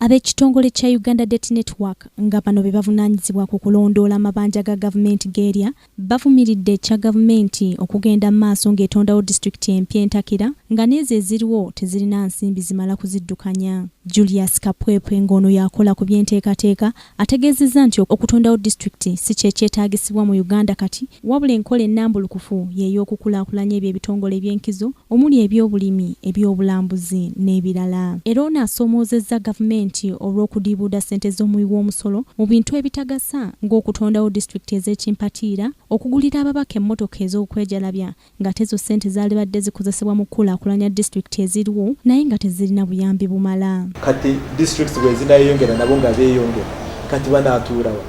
Ab'ekitongole kya Uganda Debt Network nga bano be bavunaanyizibwa ku kulondoola amabanja ga gavumenti g'erya bavumiridde ekya gavumenti okugenda mu maaso ng'etondawo disitulikiti empya entakira nga n'ezo eziriwo tezirina nsimbi zimala kuziddukanya. Julius Kapwepwe ng'ono yakola ku by'enteekateeka ategeezezza nti okutondawo disitulikiti si kye kyetaagisibwa mu Uganda kati wabula enkola ennambulukufu y'ey'okukulaakulanya ebyo ebitongole eby'enkizo omuli eby'obulimi, eby'obulambuzi n'ebirala. Era ono asoomoozezza gavumenti olw'okudiibuuda ssente z'omuwi w'omusolo mu bintu ebitagasa ng'okutondawo disitulikiti ez'ekimpatiira, okugulira ababaka emmotoka ez'okwejalabya ng'ate ezo ssente zaali badde zikozesebwa mu kukulaakulanya disitulikiti eziriwo naye nga tezirina buyambi bumala. Kati districts bwe zinayongera nabo nga beeyongera kati banaatuulawa.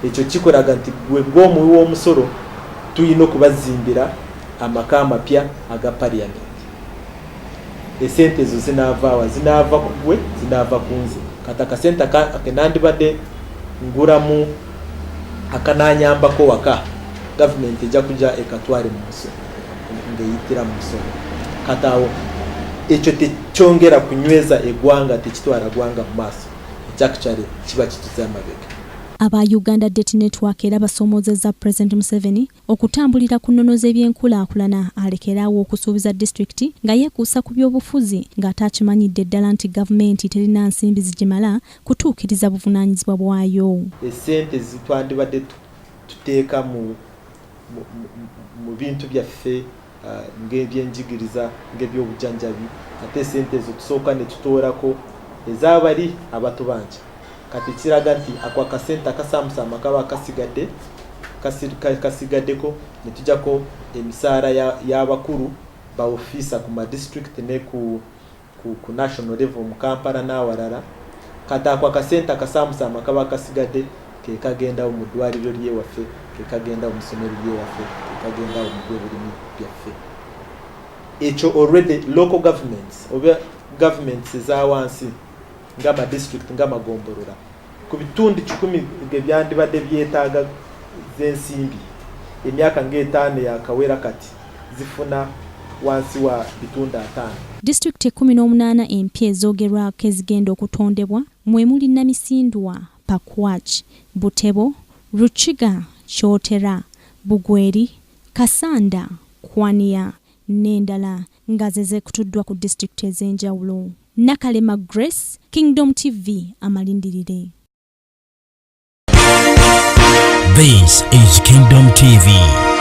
Ekyo kikoraga nti gwe ng'omuwi w'omusolo tuyina okubazimbira amaka amapya aga parliament. Esente ezo zinaavaawa? Zinaava ku gwe, zinaava ku nze. Kati akasente akenandibadde nguramu akanaanyambako waka gavumenti ejja kujja ekatwale mu musolo ng'eyitira mu musolo. Kati awo ekyo tekyongera kunyweza eggwanga, tekitwala ggwanga mu maaso, ekyakukyale kiba kituze amabega. Aba Uganda Debt Network era basoomoozezza President Museveni okutambulira ku nnono z'ebyenkulaakulana alekeraawo okusuubiza disitulikiti nga yeekuusa ku by'obufuzi ng'ate akimanyidde ddala nti gavumenti terina nsimbi zigimala kutuukiriza buvunaanyizibwa bwayo. Essente zitwandibadde tuteeka mu bintu byaffe ng'ebyenjigiriza ng'ebyobujjanjabi, ate essente ezo tusooka ne tutoolako ez'abali abatubanja. Kati kiraga nti ako akasente akasaamusaamu akaba kasigaddeko ne tujjako emisaala y'abakulu ba ofiisa ku madistrict ne ku national level mu Kampala n'awalala. Kati ako akasente akasaamusaamu akaba kasigadde ke kagendawo mu ddwaliro ly'ewaffe, ke kagendawo mu ssomero ly'ewaffe, ke kagendawo mu byobulimi byaffe. Ekyo already local governments oba governments ez'awansi ngama district ngama gombolola ku bitundu 10 byandibadde byetaaga z'ensimbi emyaka ng'etaano yakawera kati zifuna wansi wa bitundu 5. Disitulikiti 18 empya ezoogerwako ezigenda okutondebwa mwemuli Namisindwa, Pakwach, Butebo, Ruchiga, Kyotera, Bugweri, Kasanda, Kwania n'endala nga zeekutuddwa ku disitulikiti ez'enjawulo. Nakalema Grace, Kingdom TV, amalindirire. This is Kingdom TV.